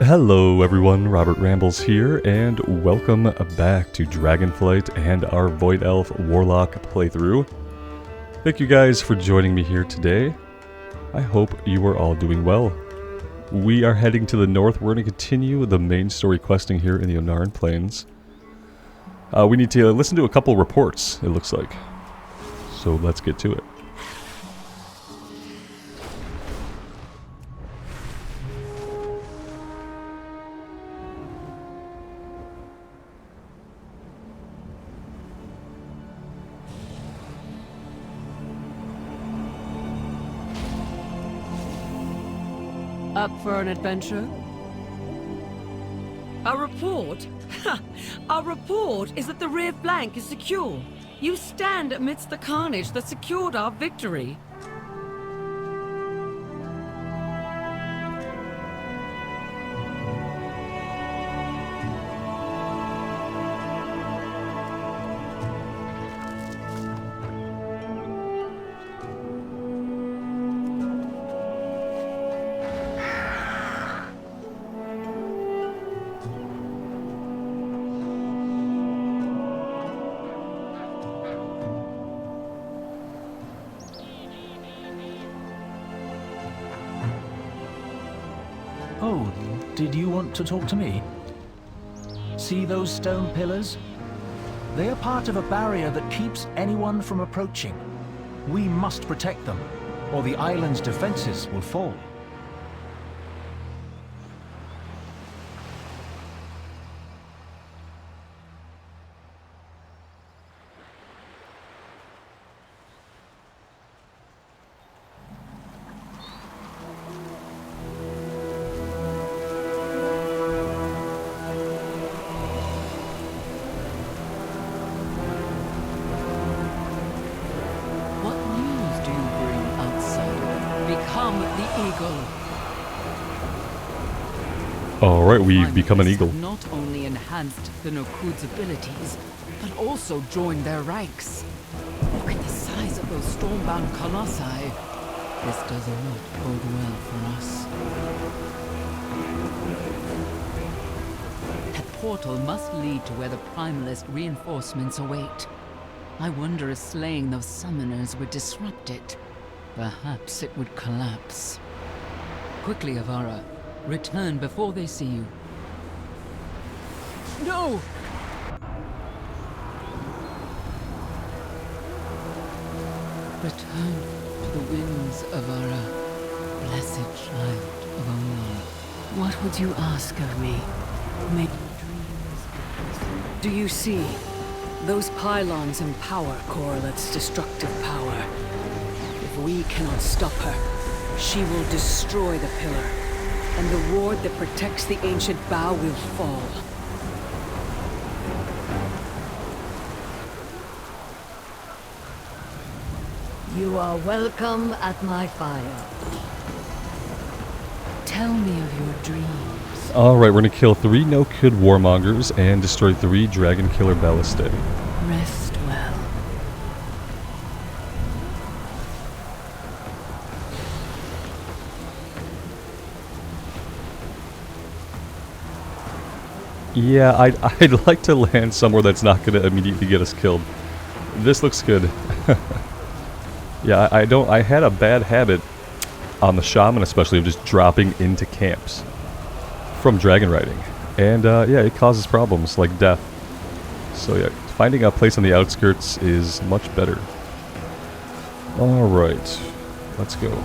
Hello everyone, Robert Rambles here, and welcome back to Dragonflight and our Void Elf Warlock playthrough. Thank you guys for joining me here today. I hope you are all doing well. We are heading to the north. We're going to continue the main story questing here in the Onaran Plains. We need to listen to a couple reports, it looks like. So let's get to it. Up for an adventure? A report? Ha! Our report is that the rear flank is secure. You stand amidst the carnage that secured our victory. Oh, did you want to talk to me? See those stone pillars? They are part of a barrier that keeps anyone from approaching. We must protect them, or the island's defenses will fall. Become the eagle. Alright, we've become an eagle. Not only enhanced the Nokud's abilities, but also joined their ranks. Look at the size of those stormbound colossi. This does not bode well for us. That portal must lead to where the Primalist reinforcements await. I wonder if slaying those summoners would disrupt it. Perhaps it would collapse. Quickly, Avara. Return before they see you. No! Return to the winds, Avara. Blessed child of Allah. What would you ask of me? Make dreams. Do you see? Those pylons empower Correlate's destructive power. If we cannot stop her, she will destroy the pillar, and the ward that protects the ancient bow will fall. You are welcome at my fire. Tell me of your dreams. Alright, we're gonna kill 3 no-kid warmongers and destroy 3 dragon killer ballistae. Rest well. Yeah, I'd like to land somewhere that's not gonna immediately get us killed. This looks good. Yeah, I had a bad habit on the shaman especially of just dropping into camps from dragon riding. And yeah, it causes problems like death. So yeah, finding a place on the outskirts is much better. Alright, let's go.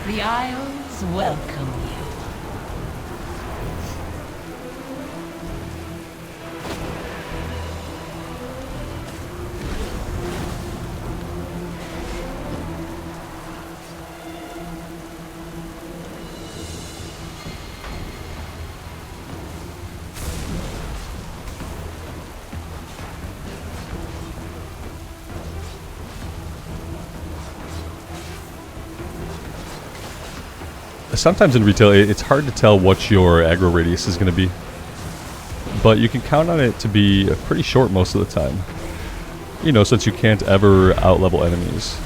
The Isles welcome you. sometimes in retail, it's hard to tell what your aggro radius is going to be. But you can count on it to be pretty short most of the time. You know, since you can't ever out-level enemies.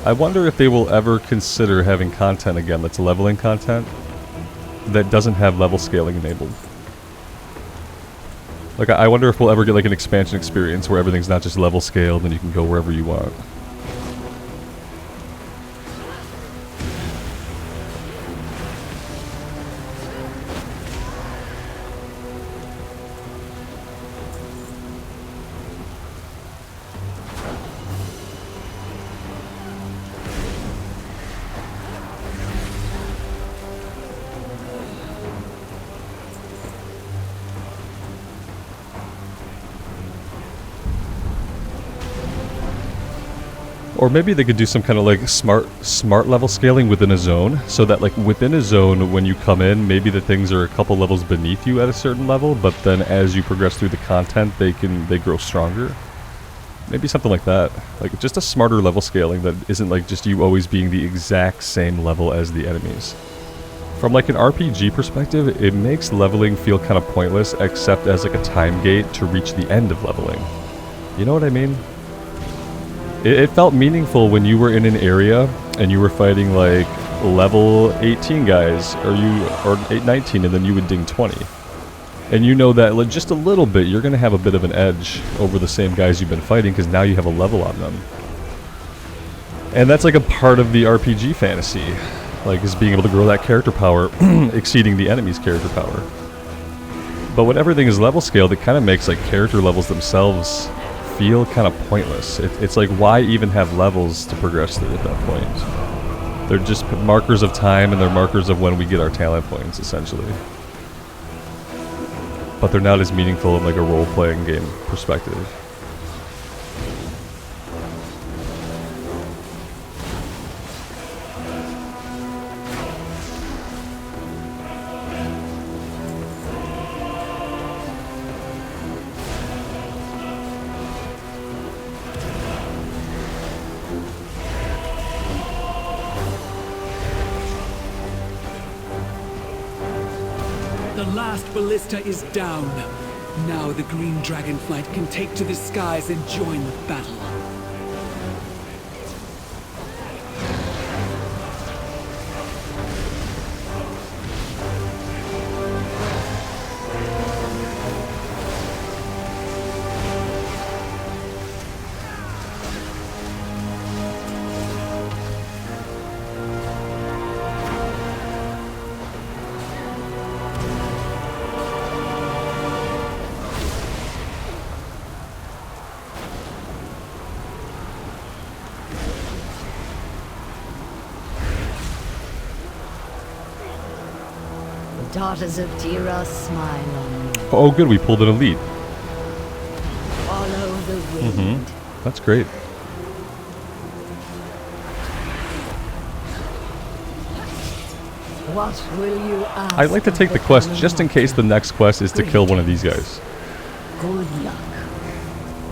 I wonder if they will ever consider having content again that's leveling content that doesn't have level scaling enabled. Like, I wonder if we'll ever get like an expansion experience where everything's not just level scaled and you can go wherever you want. Or maybe they could do some kind of like smart level scaling within a zone, so that like within a zone when you come in, maybe the things are a couple levels beneath you at a certain level, but then as you progress through the content, they grow stronger. Maybe something like that. Like just a smarter level scaling that isn't like just you always being the exact same level as the enemies. From like an RPG perspective, it makes leveling feel kind of pointless except as like a time gate to reach the end of leveling. You know what I mean? It felt meaningful when you were in an area and you were fighting like level 18 guys or 19 and then you would ding 20. And you know that just a little bit you're going to have a bit of an edge over the same guys you've been fighting because now you have a level on them. And that's like a part of the RPG fantasy, like is being able to grow that character power exceeding the enemy's character power. But when everything is level scaled, it kind of makes like character levels themselves feel kind of pointless. It's like, why even have levels to progress through at that point? They're just markers of time and they're markers of when we get our talent points, essentially. But they're not as meaningful in like a role-playing game perspective. The last ballista is down. Now the green Dragonflight can take to the skies and join the battle. Daughters of Tira smile on me. Oh good, we pulled an elite. Follow the wind. That's great. What will you ask? I'd like to take the quest just in case the next quest is to kill one of these guys. Good luck.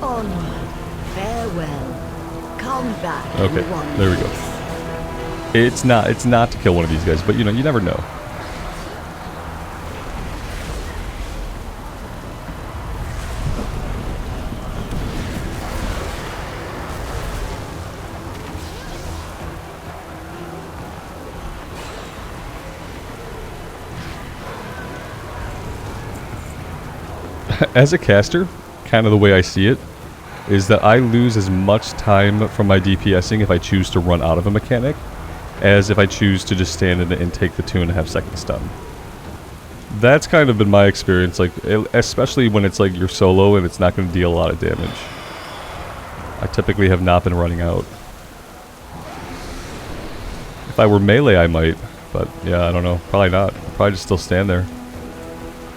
Onward. Farewell. Come back. Okay, there we go. It's not to kill one of these guys, but you know, you never know. As a caster, kind of the way I see it, is that I lose as much time from my DPSing if I choose to run out of a mechanic, as if I choose to just stand in it and take the 2.5 second stun. That's kind of been my experience, like especially when it's like you're solo and it's not going to deal a lot of damage. I typically have not been running out. If I were melee I might, but yeah, I don't know, probably not. I'll probably just still stand there.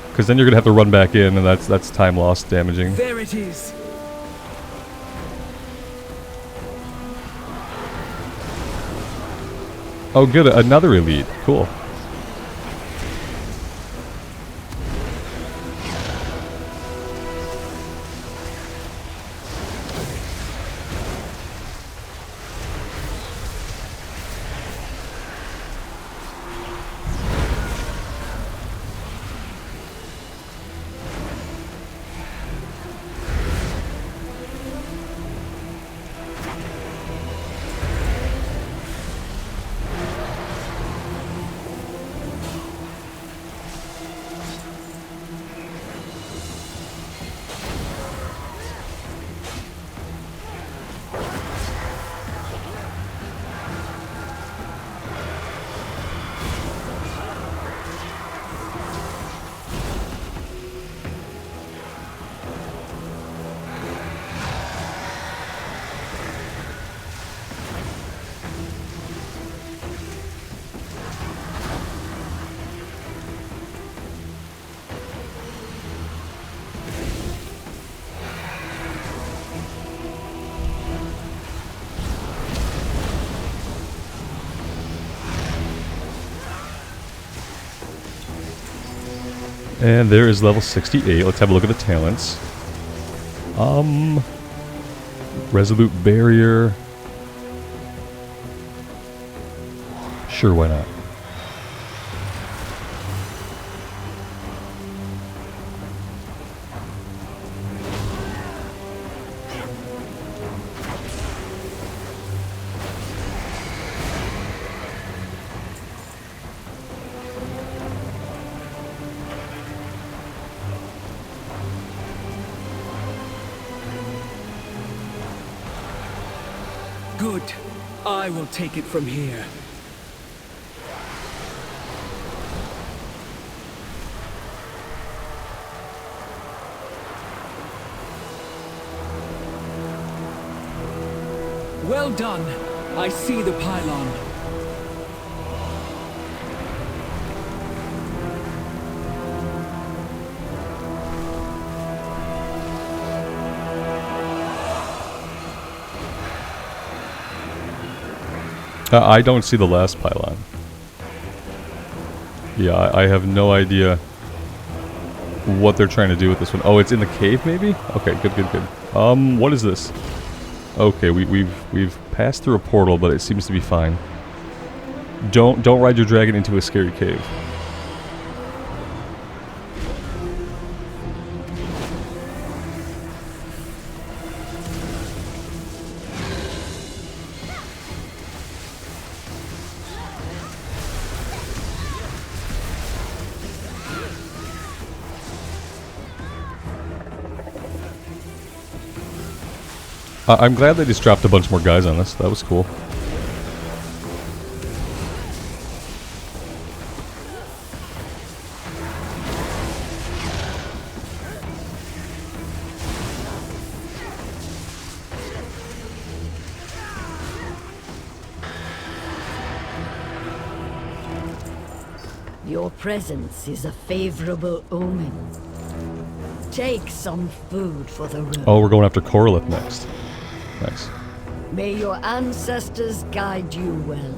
Because then you're going to have to run back in, and that's time lost damaging. There it is. Oh good, another elite. Cool. And there is level 68. Let's have a look at the talents. Resolute Barrier. Sure, why not? Good. I will take it from here. Well done. I see the pylon. I don't see the last pylon. Yeah, I have no idea what they're trying to do with this one. Oh, it's in the cave, maybe? Okay, good. What is this? Okay, we've passed through a portal, but it seems to be fine. Don't ride your dragon into a scary cave. I'm glad they just dropped a bunch more guys on us. That was cool. Your presence is a favorable omen. Take some food for the road. Oh, we're going after Corlith next. Nice. May your ancestors guide you well.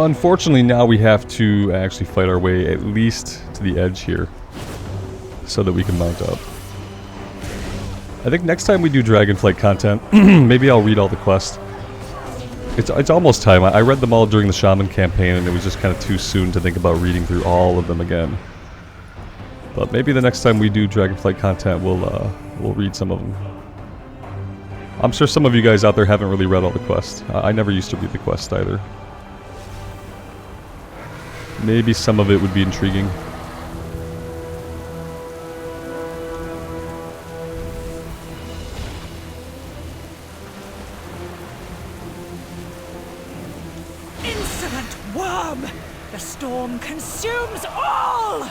Unfortunately, now we have to actually fight our way at least to the edge here so that we can mount up. I think next time we do Dragonflight content, maybe I'll read all the quests. It's almost time. I read them all during the Shaman campaign, and it was just kind of too soon to think about reading through all of them again. But maybe the next time we do Dragonflight content, we'll read some of them. I'm sure some of you guys out there haven't really read all the quests. I never used to read the quests either. Maybe some of it would be intriguing. Insolent worm! The storm consumes all!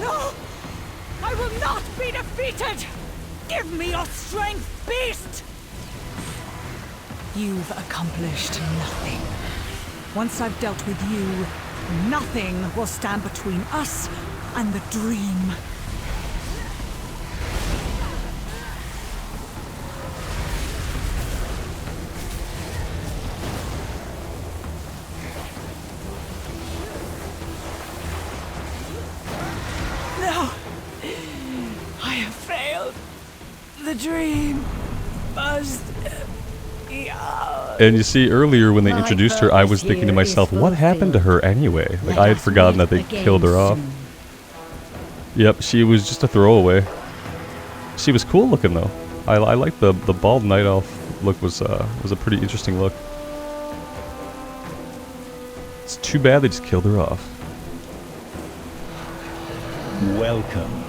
No! I will not be defeated! Give me your strength, beast! You've accomplished nothing. Once I've dealt with you, nothing will stand between us and the dream. No! I have failed. The dream must be out. And you see, earlier when they introduced her, I was thinking to myself, what happened to her anyway? Like, I had forgotten that they killed her off. Yep, she was just a throwaway. She was cool looking though. I like the bald night elf look. Was a pretty interesting look. It's too bad they just killed her off. Welcome.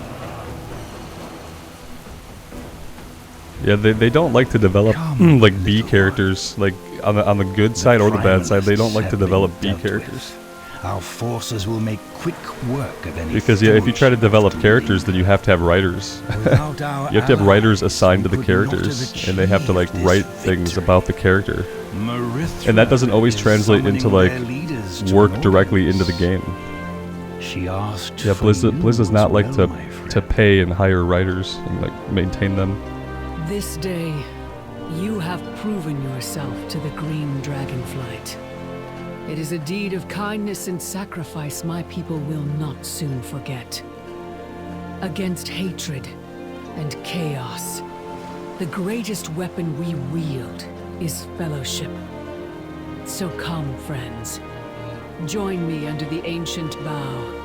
Yeah, they don't like to develop like B characters, like on the good side or the bad side. They don't like to develop B characters. Our forces will make quick work of any Because yeah, if you try to develop characters, then you have to have writers. You have to have writers assigned to the characters, and they have to like write things about the character. And that doesn't always translate into like work directly into the game. She asked. Yeah, for Blizz you does as not like well, my to friend. pay and hire writers and like maintain them. This day, you have proven yourself to the Green Dragonflight. It is a deed of kindness and sacrifice my people will not soon forget. Against hatred and chaos, the greatest weapon we wield is fellowship. So come, friends. Join me under the ancient bough.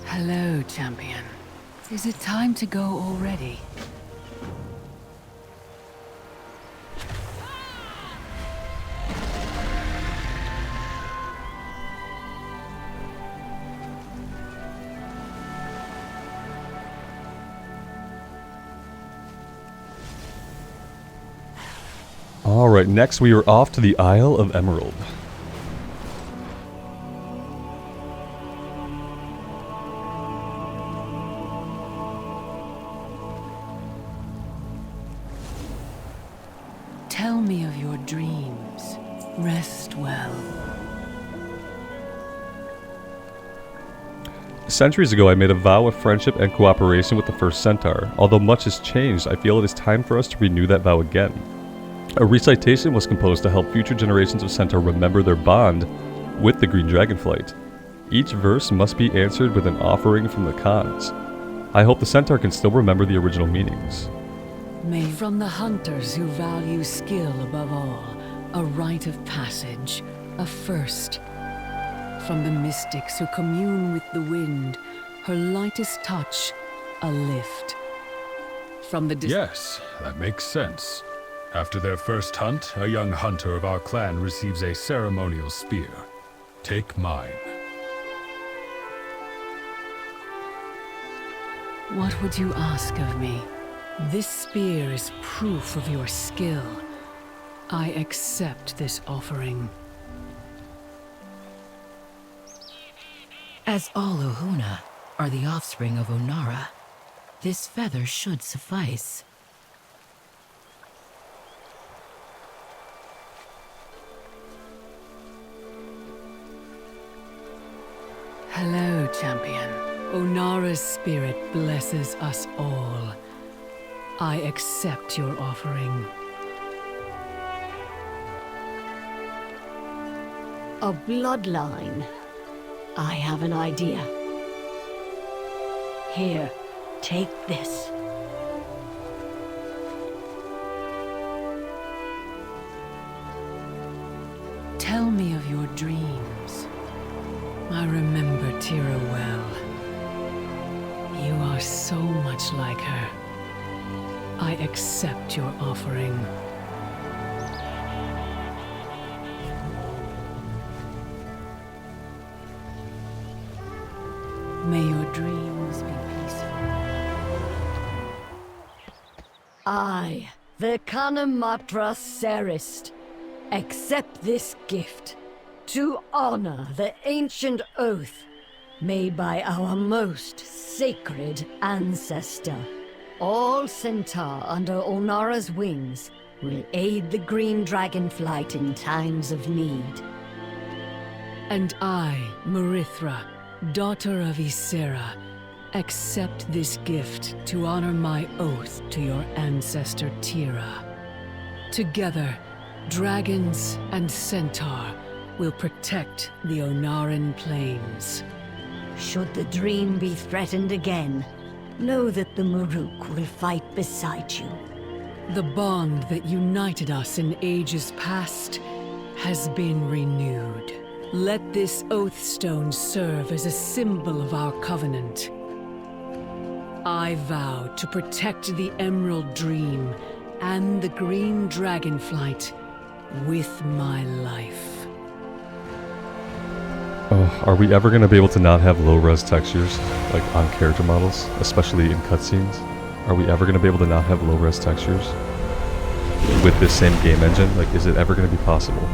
Hello, champion. Is it time to go already? Alright, next we are off to the Isle of Emerald. Tell me of your dreams. Rest well. Centuries ago, I made a vow of friendship and cooperation with the First Centaur. Although much has changed, I feel it is time for us to renew that vow again. A recitation was composed to help future generations of Centaur remember their bond with the Green Dragonflight. Each verse must be answered with an offering from the Khans. I hope the Centaur can still remember the original meanings. May from the hunters who value skill above all, a rite of passage, a first. From the mystics who commune with the wind, her lightest touch, a lift. From the Yes, that makes sense. After their first hunt, a young hunter of our clan receives a ceremonial spear. Take mine. What would you ask of me? This spear is proof of your skill. I accept this offering. As all Ohuna are the offspring of Onara, this feather should suffice. Hello, champion. Onara's spirit blesses us all. I accept your offering. A bloodline. I have an idea. Here, take this. Tell me of your dreams. I remember Tira well. You are so much like her. I accept your offering. May your dreams be peaceful. I, the Kanamatra Serist, accept this gift to honor the ancient oath made by our most sacred ancestor. All Centaur under Onara's wings will aid the Green Dragonflight in times of need. And I, Marithra, daughter of Ysera, accept this gift to honor my oath to your ancestor Tira. Together, dragons and Centaur will protect the Onaran Plains. Should the dream be threatened again, know that the Maruk will fight beside you. The bond that united us in ages past has been renewed. Let this oath stone serve as a symbol of our covenant. I vow to protect the Emerald Dream and the Green Dragonflight with my life. Oh, are we ever going to be able to not have low-res textures, like on character models, especially in cutscenes? Are we ever going to be able to not have low-res textures with this same game engine? Like, is it ever going to be possible?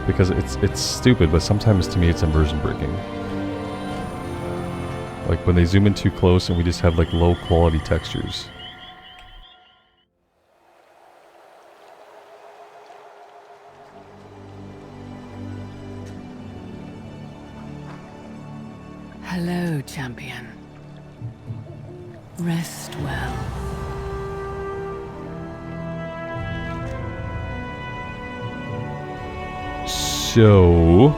Because it's stupid, but sometimes to me it's immersion breaking. Like when they zoom in too close and we just have like low quality textures. Hello, champion. Rest well. So,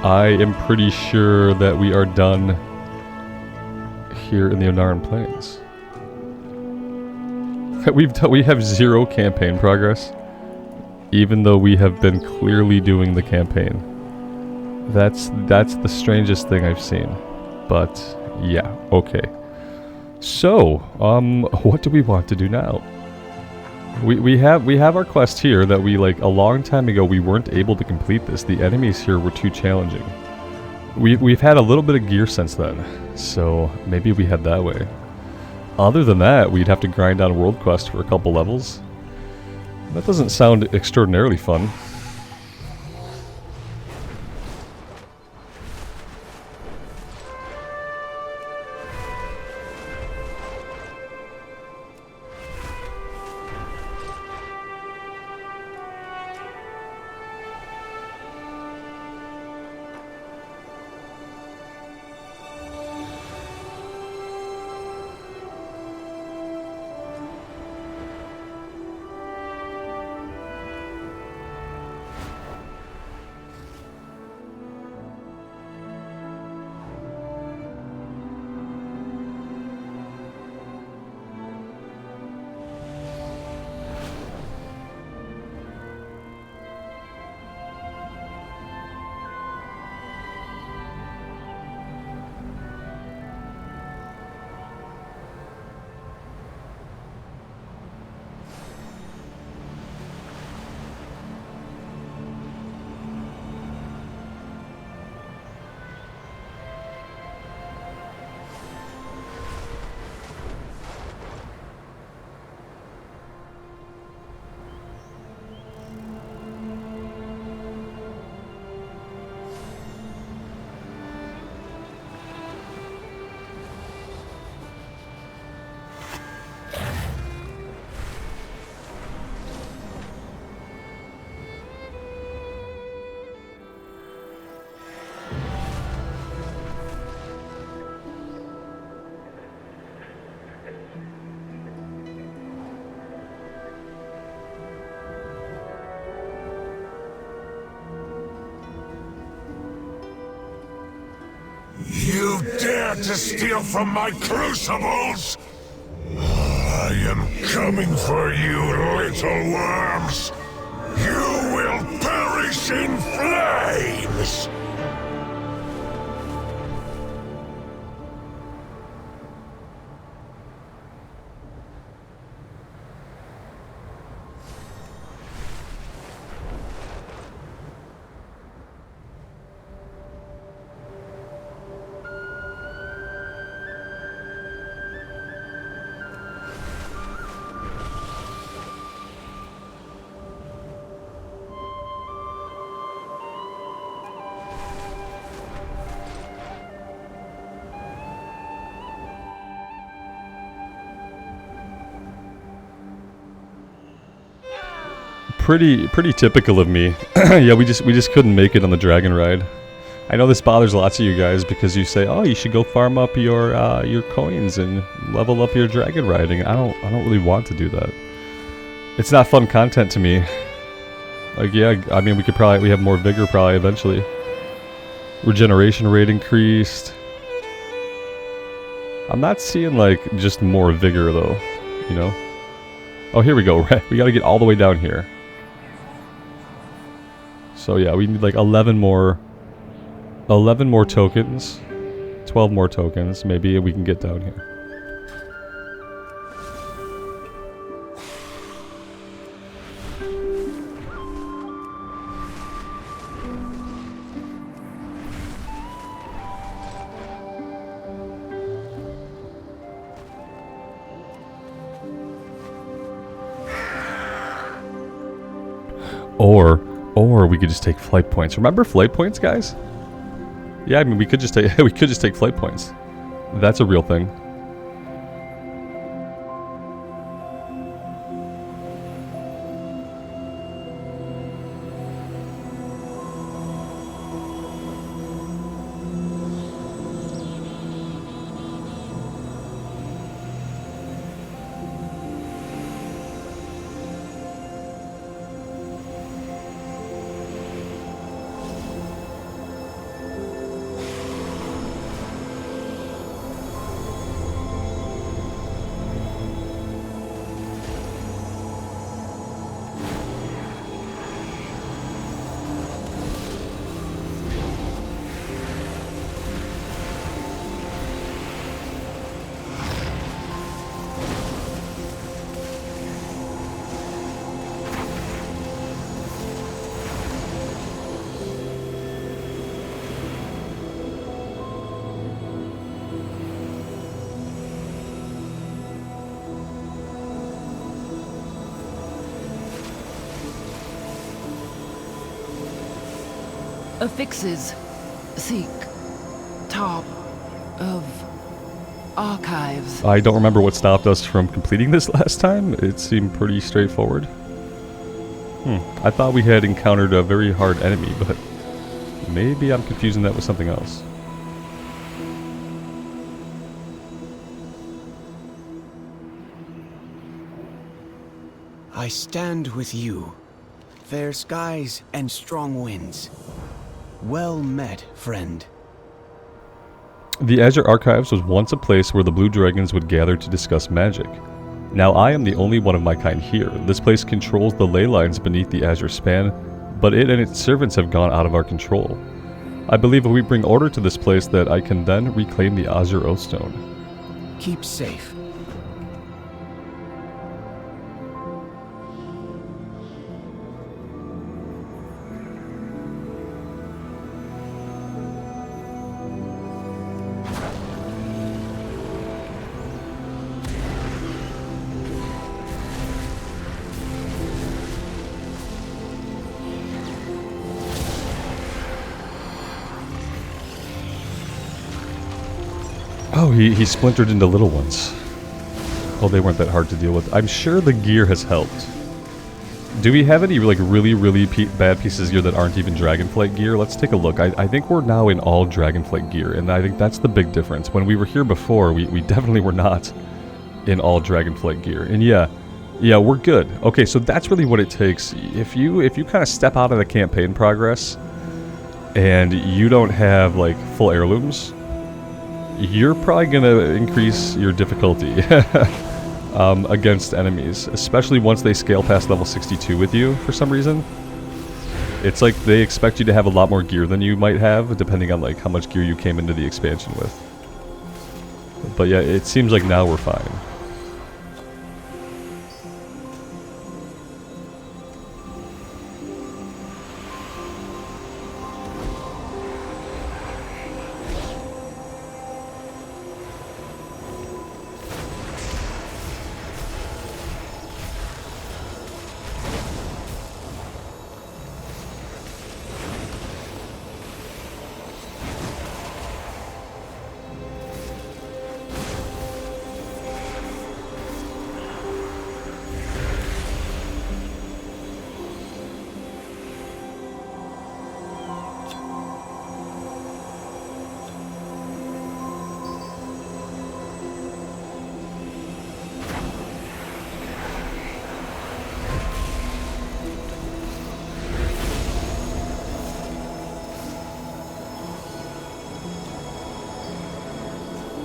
I am pretty sure that we are done here in the Onaran Plains. We have 0 campaign progress, even though we have been clearly doing the campaign. That's the strangest thing I've seen. But yeah, okay. So, what do we want to do now? We have our quest here that we, like, a long time ago we weren't able to complete this. The enemies here were too challenging. We've had a little bit of gear since then, so maybe we head that way. Other than that, we'd have to grind on World Quest for a couple levels. That doesn't sound extraordinarily fun. You dare to steal from my crucibles? I am coming for you, little worms! You will perish in flames! Pretty typical of me. Yeah, we just couldn't make it on the dragon ride. I know this bothers lots of you guys because you say, "Oh, you should go farm up your coins and level up your dragon riding." I don't really want to do that. It's not fun content to me. Like, yeah, I mean, we have more vigor probably eventually. Regeneration rate increased. I'm not seeing like just more vigor though, you know. Oh, here we go. We got to get all the way down here. So yeah, we need like 11 more tokens, 12 more tokens, maybe we can get down here. Or we could just take flight points. Remember flight points, guys? Yeah, I mean we could just take flight points. That's a real thing. Affixes. Seek. Top. Of. Archives. I don't remember what stopped us from completing this last time. It seemed pretty straightforward. I thought we had encountered a very hard enemy, but maybe I'm confusing that with something else. I stand with you. Fair skies and strong winds. Well met, friend. The Azure Archives was once a place where the Blue Dragons would gather to discuss magic. Now I am the only one of my kind here. This place controls the ley lines beneath the Azure span, but it and its servants have gone out of our control. I believe if we bring order to this place that I can then reclaim the Azure Oathstone. Keep safe. Oh, he splintered into little ones. Oh, they weren't that hard to deal with. I'm sure the gear has helped. Do we have any like really bad pieces of gear that aren't even Dragonflight gear? Let's take a look. I think we're now in all Dragonflight gear, and I think that's the big difference. When we were here before, we definitely were not in all Dragonflight gear. And yeah, we're good. Okay, so that's really what it takes. If you kind of step out of the campaign progress and you don't have like full heirlooms, you're probably gonna increase your difficulty against enemies, especially once they scale past level 62 with you for some reason. It's like they expect you to have a lot more gear than you might have, depending on like how much gear you came into the expansion with. But yeah, it seems like now we're fine.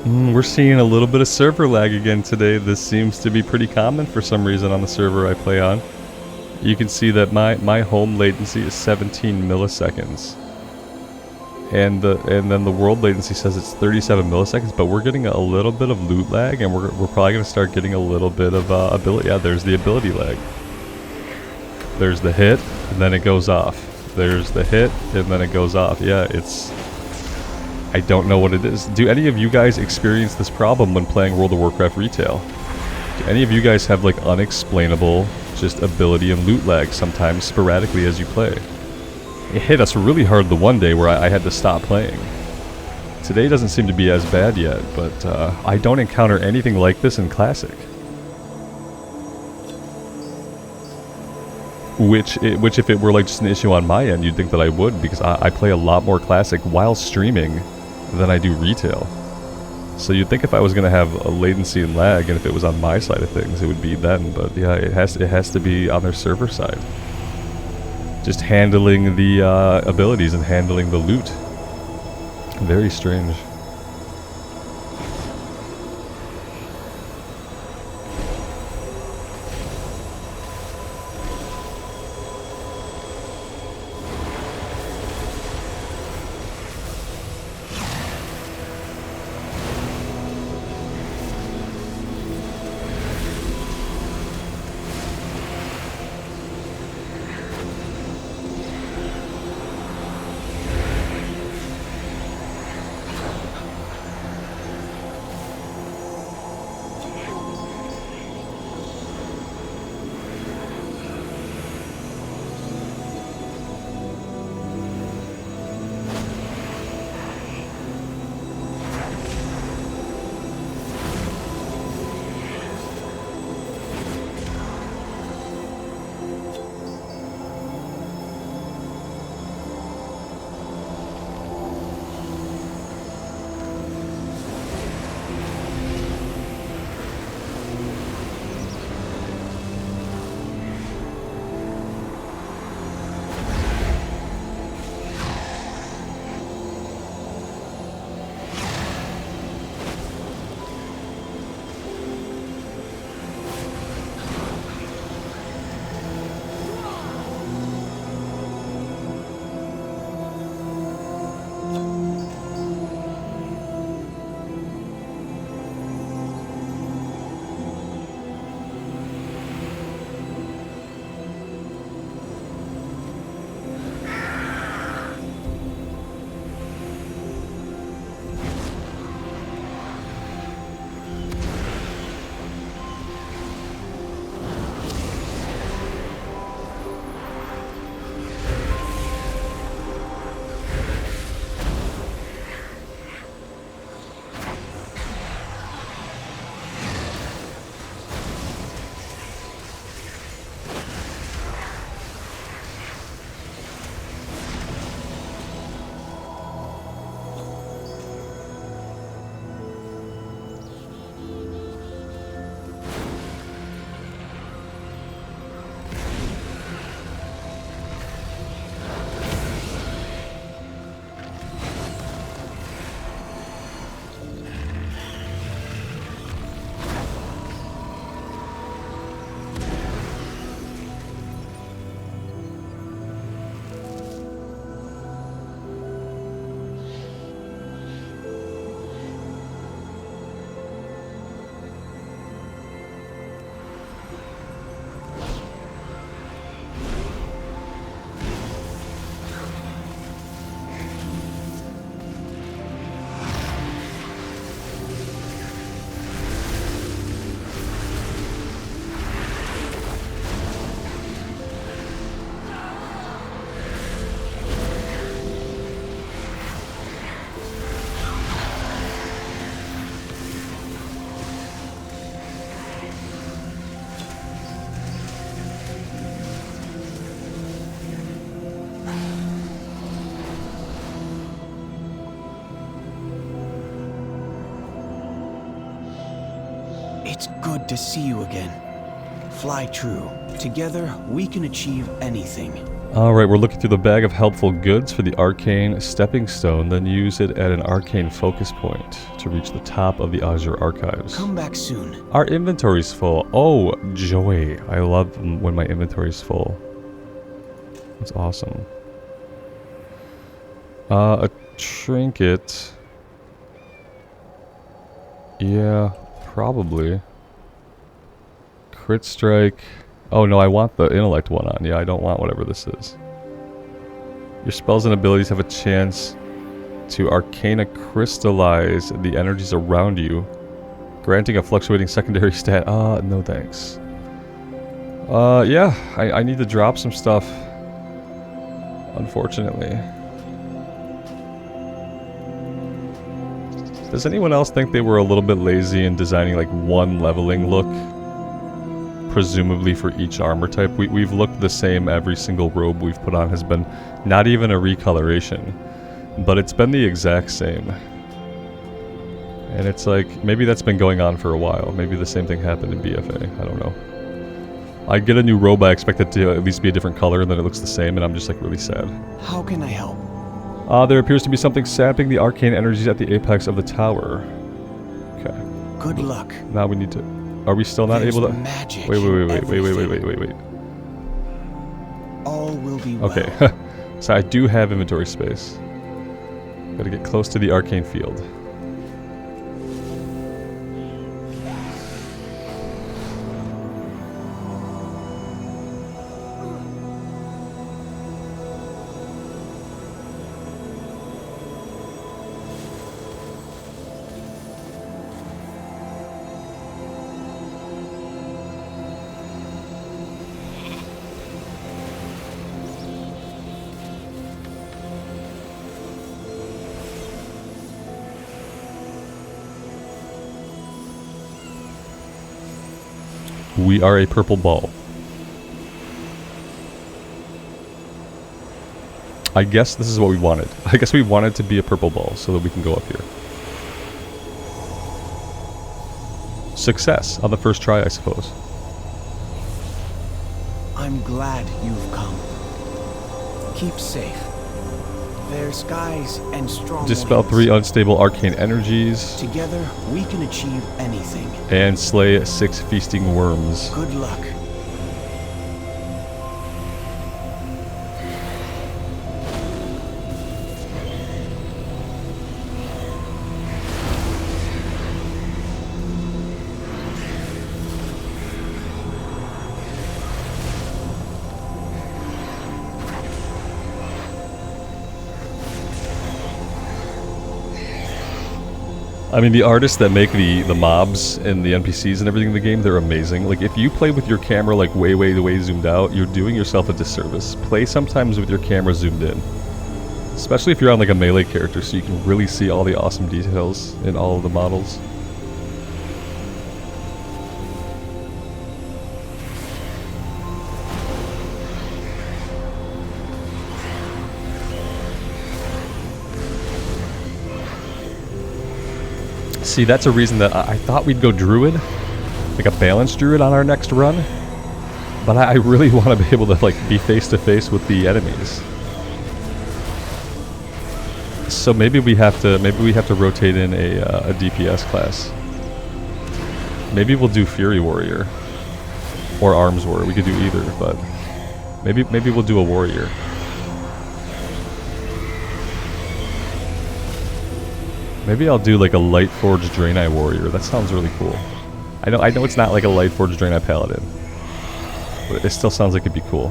We're seeing a little bit of server lag again today. This seems to be pretty common for some reason on the server I play on. You can see that my home latency is 17 milliseconds. And then the world latency says it's 37 milliseconds, but we're getting a little bit of loot lag, and we're probably going to start getting a little bit of ability. Yeah, there's the ability lag. There's the hit, and then it goes off. There's the hit, and then it goes off. Yeah, it's... I don't know what it is. Do any of you guys experience this problem when playing World of Warcraft retail? Do any of you guys have like unexplainable just ability and loot lag sometimes sporadically as you play? It hit us really hard the one day where I had to stop playing. Today doesn't seem to be as bad yet, but I don't encounter anything like this in Classic. Which if it were like just an issue on my end, you'd think that I would, because I play a lot more Classic while streaming than I do retail. So you'd think if I was going to have a latency and lag, and if it was on my side of things, it would be then. But yeah, it has to be on their server side. Just handling the abilities and handling the loot. Very strange. to see you again. Fly true. Together, we can achieve anything. Alright, we're looking through the bag of helpful goods for the arcane stepping stone, then use it at an arcane focus point to reach the top of the Azure archives. Come back soon. Our inventory's full. Oh, joy. I love when my inventory's full. That's awesome. A trinket. Yeah, probably. Crit strike. Oh no, I want the intellect one on. Yeah, I don't want whatever this is. Your spells and abilities have a chance to arcana crystallize the energies around you, granting a fluctuating secondary stat. No thanks. Yeah, I need to drop some stuff, unfortunately. Does anyone else think they were a little bit lazy in designing like one leveling look? Presumably for each armor type. We've looked the same. Every single robe we've put on has been not even a recoloration, but it's been the exact same. And it's like, maybe that's been going on for a while. Maybe the same thing happened in BFA. I don't know. I get a new robe, I expect it to at least be a different color, and then it looks the same, and I'm just like really sad. How can I help? There appears to be something sapping the arcane energies at the apex of the tower. Okay. Good luck. Now we need to... Are we still not able to... Magic Wait. All will be well. Okay. So I do have inventory space. Gotta get close to the arcane field. We are a purple ball. I guess this is what we wanted. I guess we wanted to be a purple ball so that we can go up here. Success on the first try, I suppose. I'm glad you've come. Keep safe. Fair skies and strong Dispel winds. 3 unstable arcane energies. Together, we can achieve anything. And slay 6 feasting worms. Good luck. I mean, the artists that make the mobs and the NPCs and everything in the game, they're amazing. Like, if you play with your camera, like, way zoomed out, you're doing yourself a disservice. Play sometimes with your camera zoomed in. Especially if you're on, like, a melee character, so you can really see all the awesome details in all of the models. See, that's a reason that I thought we'd go druid, like a balanced druid on our next run, but I really want to be able to like be face to face with the enemies. So maybe we have to rotate in a DPS class. Maybe we'll do Fury Warrior or Arms Warrior. We could do either, but maybe we'll do a warrior. Maybe I'll do like a Lightforged Draenei Warrior. That sounds really cool. I know it's not like a Lightforged Draenei Paladin, but it still sounds like it'd be cool.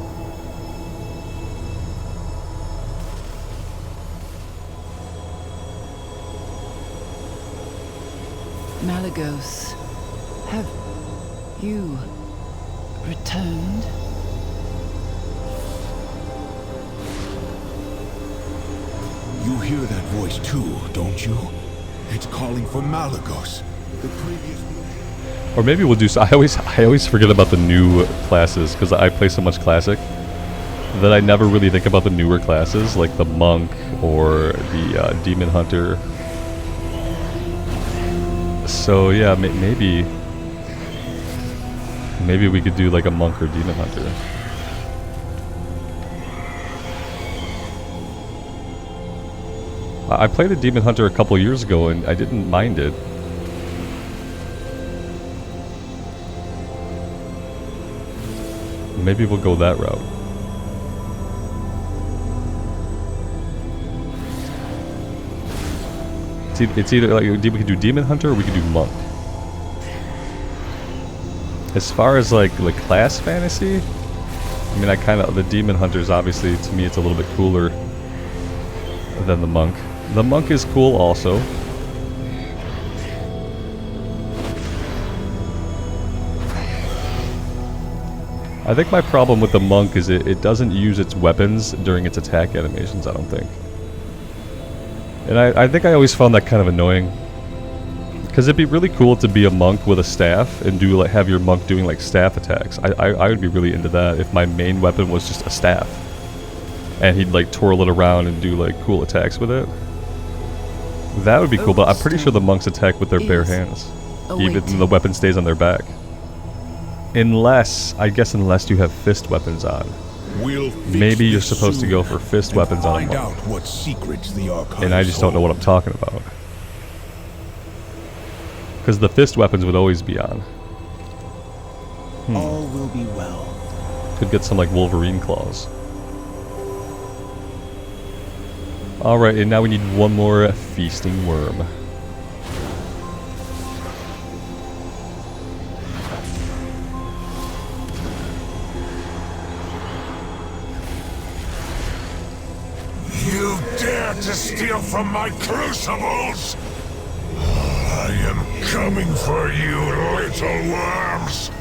Malagos, have you returned? You hear that voice too, don't you? It's calling for Malagos. The previous... Or maybe we'll do so. I always forget about the new classes because I play so much classic that I never really think about the newer classes like the monk or the demon hunter. So yeah, maybe Maybe we could do like a monk or demon hunter. I played a demon hunter a couple years ago and I didn't mind it. Maybe we'll go that route. It's either like we could do demon hunter or we could do monk. As far as like class fantasy, I mean, the demon hunters, obviously to me it's a little bit cooler than the monk. The monk is cool also. I think my problem with the monk is it doesn't use its weapons during its attack animations, I don't think. And I think I always found that kind of annoying. Because it'd be really cool to be a monk with a staff and do have your monk doing like staff attacks. I would be really into that if my main weapon was just a staff. And he'd like twirl it around and do like cool attacks with it. That would be cool, but I'm pretty sure the monks attack with their bare hands. Even the weapon stays on their back. Unless you have fist weapons on. Maybe you're supposed to go for fist weapons on a monk. What secrets the and I just don't know what I'm talking about. Because the fist weapons would always be on. All will be well. Could get some like Wolverine claws. Alright, and now we need one more feasting worm. You dare to steal from my crucibles? I am coming for you, little worms.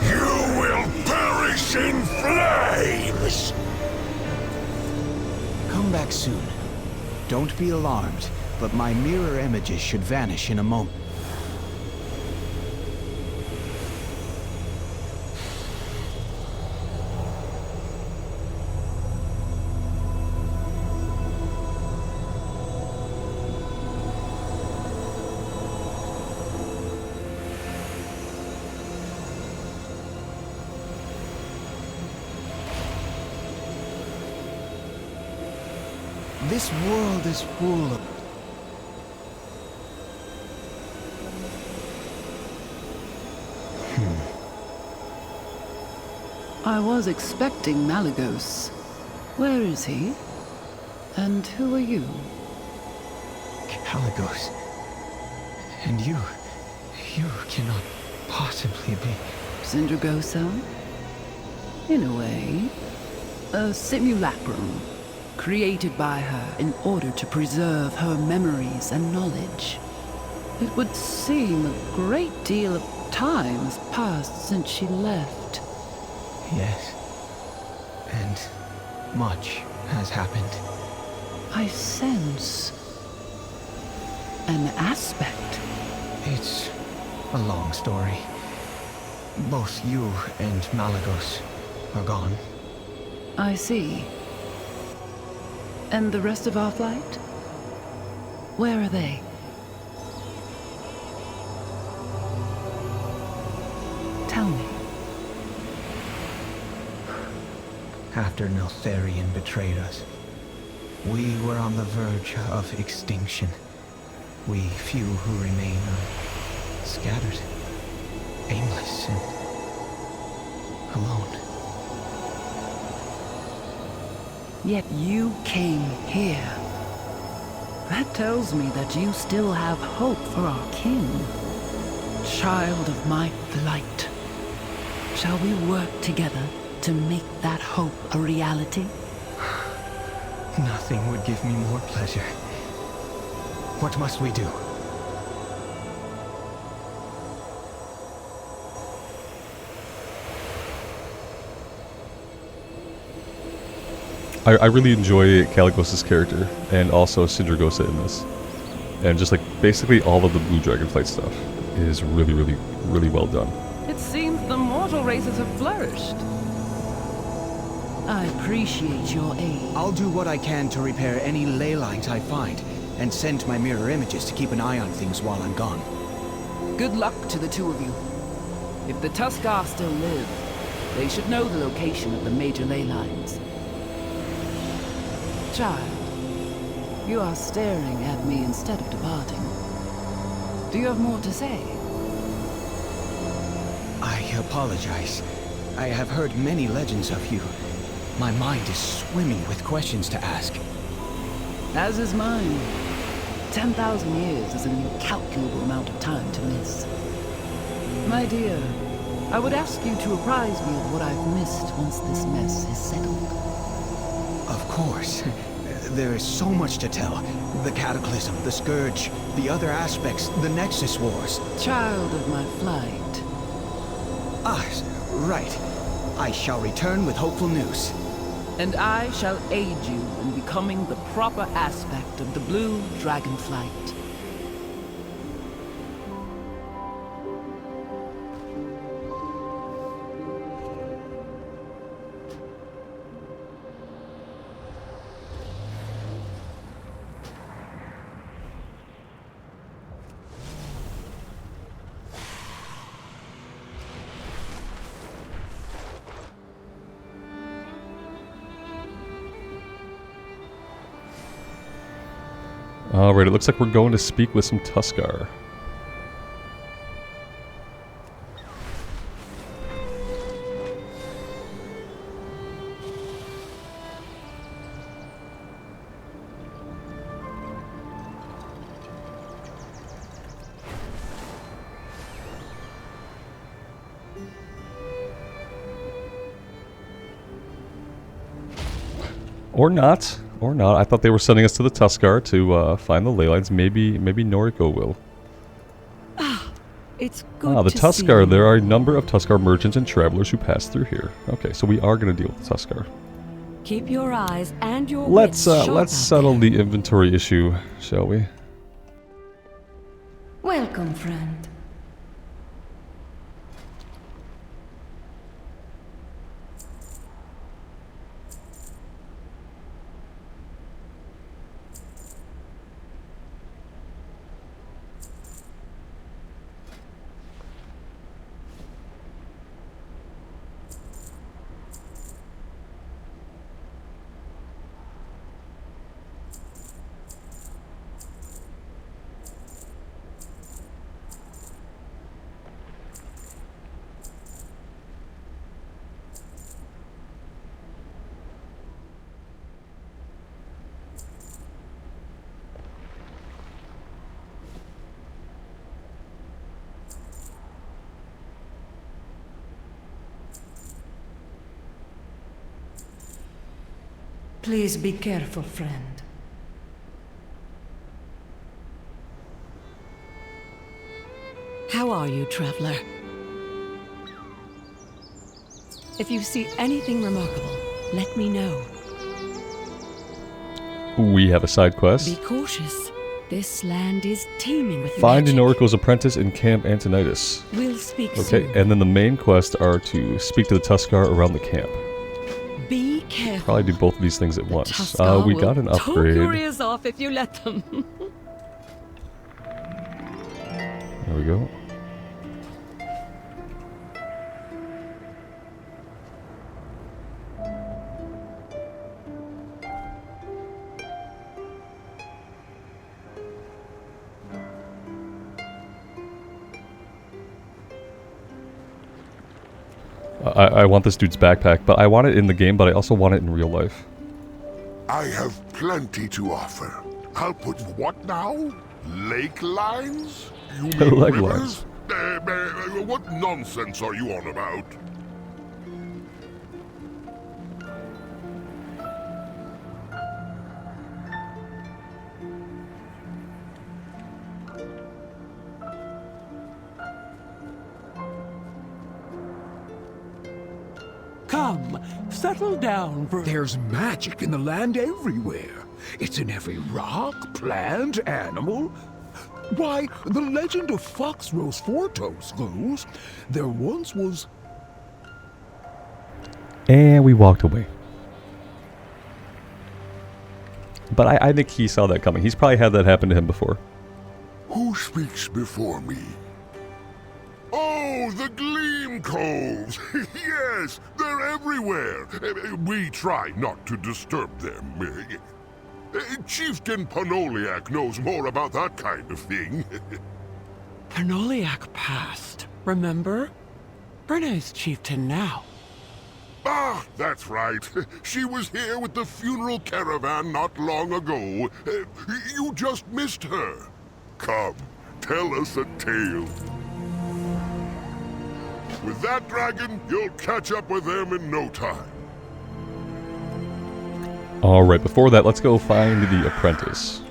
You will perish in flames. Come back soon. Don't be alarmed, but my mirror images should vanish in a moment. This world is full of... I was expecting Malagos. Where is he? And who are you? Malagos. And you cannot possibly be... Sindragosa? In a way. A simulacrum. Created by her in order to preserve her memories and knowledge. It would seem a great deal of time has passed since she left. Yes. And much has happened. I sense an aspect. It's a long story. Both you and Malagos are gone. I see. And the rest of our flight? Where are they? Tell me. After Neltharion betrayed us, we were on the verge of extinction. We few who remain are scattered, aimless, and alone. Yet you came here. That tells me that you still have hope for our king. Child of my flight. Shall we work together to make that hope a reality? Nothing would give me more pleasure. What must we do? I really enjoy Caligos' character, and also Sindragosa in this. And just like, basically all of the Blue Dragonflight stuff is really, really, really well done. It seems the mortal races have flourished. I appreciate your aid. I'll do what I can to repair any ley lines I find, and send my mirror images to keep an eye on things while I'm gone. Good luck to the two of you. If the Tuskar still live, they should know the location of the major ley lines. Child, you are staring at me instead of departing. Do you have more to say? I apologize. I have heard many legends of you. My mind is swimming with questions to ask. As is mine. 10,000 years is an incalculable amount of time to miss. My dear, I would ask you to apprise me of what I've missed once this mess is settled. Of course. There is so much to tell. The Cataclysm, the Scourge, the other aspects, the Nexus Wars. Child of my flight. Ah, right. I shall return with hopeful news. And I shall aid you in becoming the proper aspect of the blue Dragonflight. Alright, it looks like we're going to speak with some Tuskar. Or not. Or not. I thought they were sending us to the Tuskar to find the ley lines. Maybe Noriko will. It's good the to Tuskar. see There are a number of Tuskar merchants and travelers who pass through here. Okay, so we are going to deal with the Tuskar. Keep your eyes and your Let's wits sharp let's out settle the inventory issue, shall we? Welcome, friend. Please be careful, friend. How are you, traveler? If you see anything remarkable, let me know. We have a side quest. Be cautious. This land is teeming with Find magic. Noriko's apprentice in Camp Antonidas. We'll speak Okay, soon. and then the main quests are to speak to the Tuskar around the camp. Be careful. Probably do both of these things at once. Tuskar We will got an Toke your upgrade. ears off if you let them. There we go. I want this dude's backpack, but I want it in the game, but I also want it in real life. I have plenty to offer. I'll put what now? Lake lines? You mean Leg rivers? What nonsense are you on about? Come, settle down for... There's magic in the land everywhere. It's in every rock, plant, animal. Why, the legend of Fox Rose Fortos goes, there once was... And we walked away. But I think he saw that coming. He's probably had that happen to him before. Who speaks before me? Oh, the gleam Alcoves! Yes, they're everywhere. We try not to disturb them. Chieftain Panoliak knows more about that kind of thing. Panoliak passed, remember? Brene's chieftain now. Ah, that's right. She was here with the funeral caravan not long ago. You just missed her. Come, tell us a tale. With that dragon, you'll catch up with them in no time. Alright, before that, let's go find the apprentice.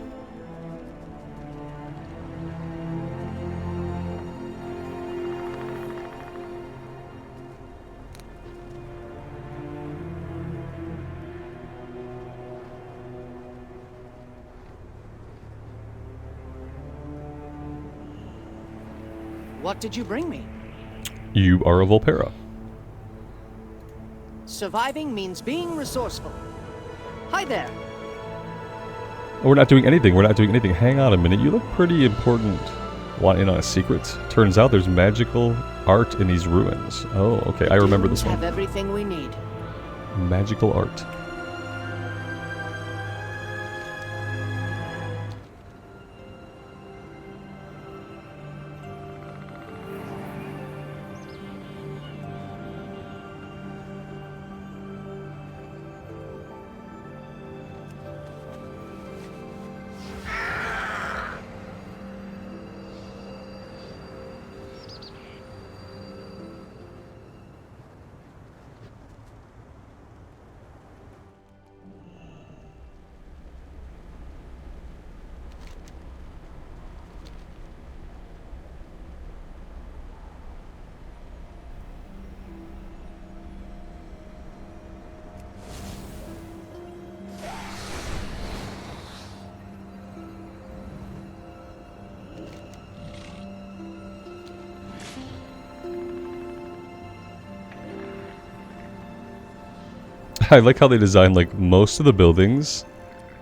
What did you bring me? You are a Volpera. Surviving means being resourceful. Hi there. Oh, we're not doing anything. We're not doing anything. Hang on a minute. You look pretty important. Want in on a secret? Turns out there's magical art in these ruins. Oh, okay. I remember this one. Have everything we need. Magical art. I like how they designed, like, most of the buildings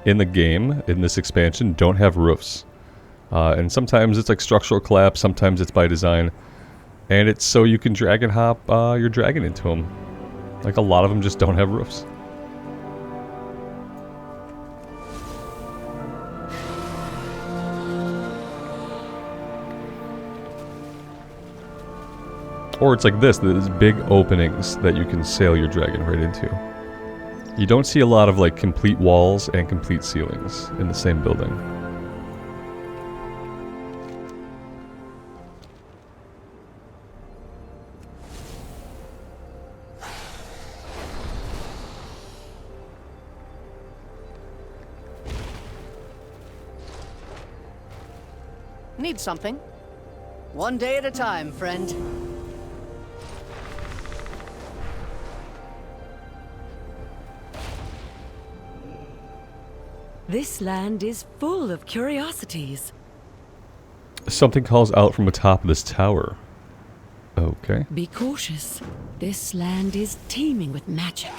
in the game, in this expansion, don't have roofs. And sometimes it's like structural collapse, sometimes it's by design. And it's so you can drag and hop your dragon into them. Like, a lot of them just don't have roofs. Or it's like this, there's big openings that you can sail your dragon right into. You don't see a lot of, like, complete walls and complete ceilings in the same building. Need something? One day at a time, friend. This land is full of curiosities. Something calls out from atop of this tower. Okay. Be cautious. This land is teeming with magic.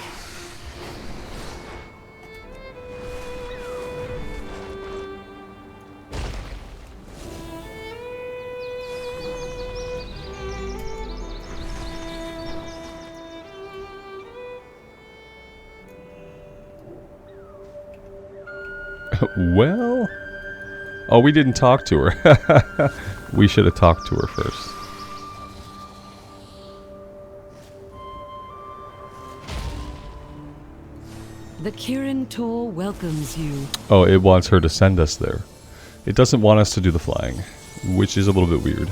Well... Oh, we didn't talk to her. We should have talked to her first. The Kirin Tor welcomes you. Oh, it wants her to send us there. It doesn't want us to do the flying, which is a little bit weird.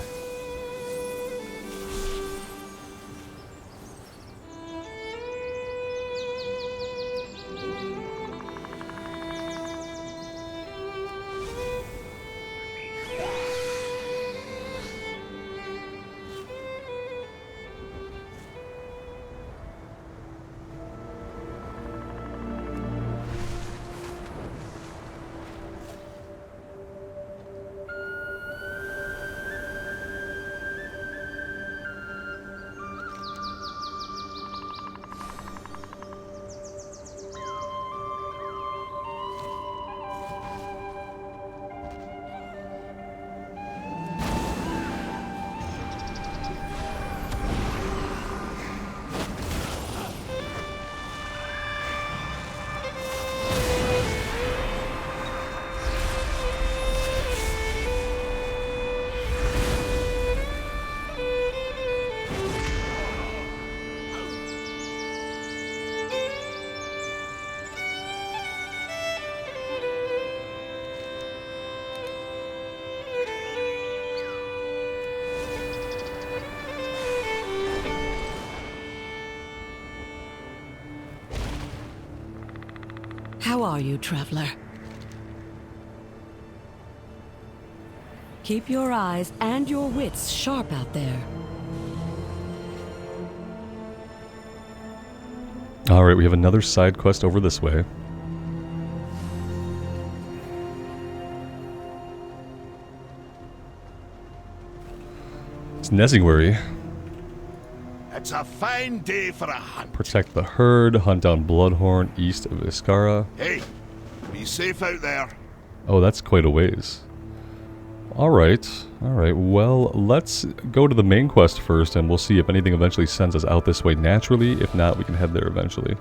How are you, traveler? Keep your eyes and your wits sharp out there. Alright, we have another side quest over this way. It's Nesingwary. It's a fine day for a hunt. Protect the herd, hunt down Bloodhorn east of Iskara. Hey, be safe out there. Oh, that's quite a ways. Alright, well, let's go to the main quest first, and we'll see if anything eventually sends us out this way naturally. If not, we can head there eventually.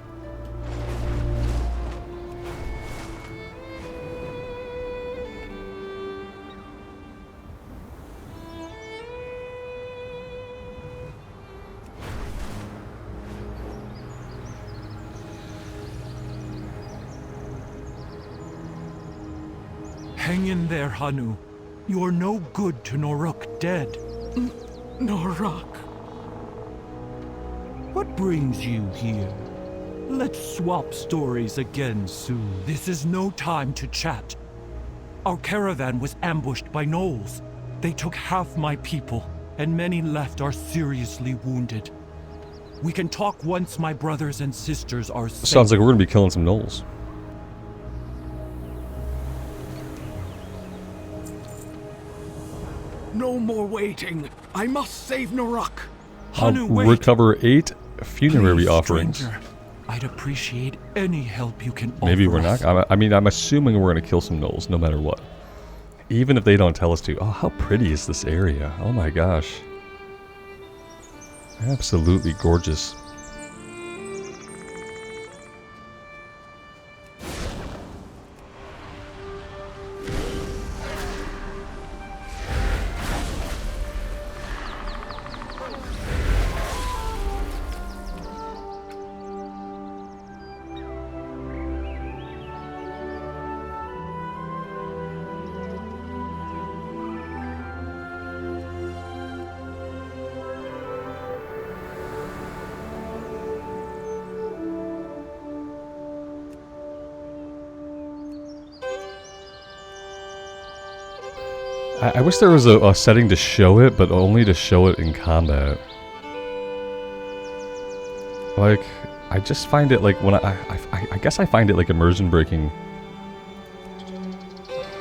Hang in there, Hanu. You're no good to Noruk dead. Noruk. What brings you here? Let's swap stories again soon. This is no time to chat. Our caravan was ambushed by gnolls. They took half my people, and many left are seriously wounded. We can talk once my brothers and sisters are safe. Sounds like we're gonna be killing some gnolls. No more waiting. I must save Noruk. I'll recover 8 funerary offerings. Stranger, I'd appreciate any help you can offer. Maybe we're us. not. I mean, I'm assuming we're gonna kill some gnolls, no matter what. Even if they don't tell us to. Oh, how pretty is this area? Oh my gosh. Absolutely gorgeous. I wish there was a setting to show it, but only to show it in combat. Like, I just find it like when I guess I find it like immersion breaking.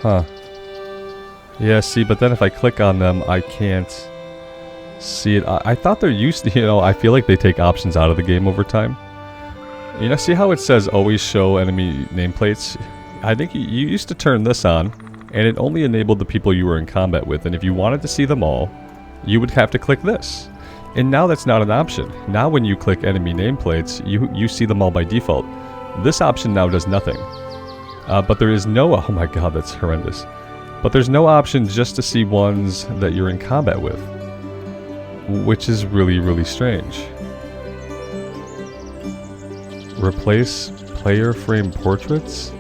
Huh. Yeah, see, but then if I click on them, I can't see it. I thought they're used to, you know, I feel like they take options out of the game over time. You know, see how it says always show enemy nameplates? I think you used to turn this on, and it only enabled the people you were in combat with, and if you wanted to see them all, you would have to click this. And now that's not an option. Now when you click enemy nameplates, you see them all by default. This option now does nothing. But there is no... Oh my god, that's horrendous. But there's no option just to see ones that you're in combat with. Which is really, really strange. Replace player frame portraits?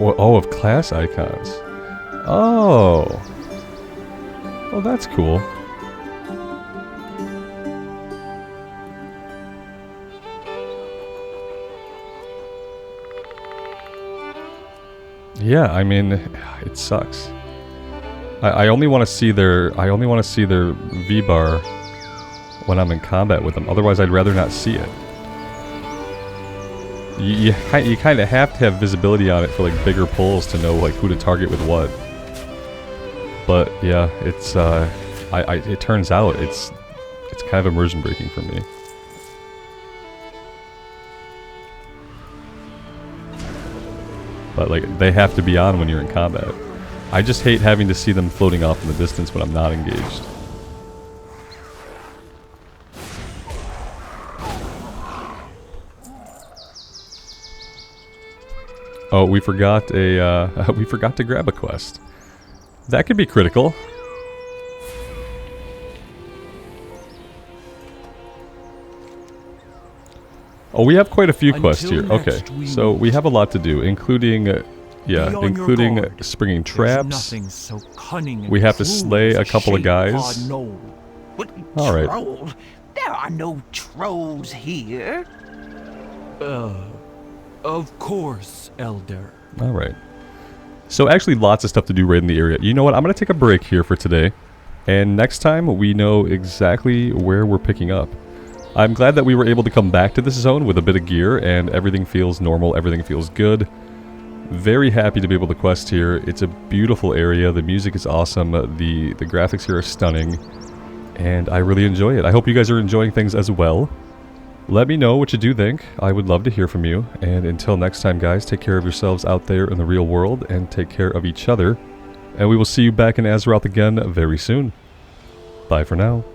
Oh, of class icons. Oh. Well, that's cool. Yeah, I mean, it sucks. I only want to see their V-bar when I'm in combat with them. Otherwise, I'd rather not see it. You kind of have to have visibility on it for like bigger pulls to know like who to target with what. But yeah, it's it turns out it's kind of immersion breaking for me. But like they have to be on when you're in combat. I just hate having to see them floating off in the distance when I'm not engaged. Oh, we forgot to grab a quest. That could be critical. Oh, we have quite a few quests here. Okay, so we have a lot to do, including, including springing traps. We have to slay a couple of guys. All right. There are no trolls here. Of course, Elder. Alright. So actually lots of stuff to do right in the area. You know what? I'm going to take a break here for today. And next time we know exactly where we're picking up. I'm glad that we were able to come back to this zone with a bit of gear and everything feels normal, everything feels good. Very happy to be able to quest here. It's a beautiful area, the music is awesome, the graphics here are stunning, and I really enjoy it. I hope you guys are enjoying things as well. Let me know what you do think. I would love to hear from you, and until next time guys, take care of yourselves out there in the real world, and take care of each other, and we will see you back in Azeroth again very soon. Bye for now.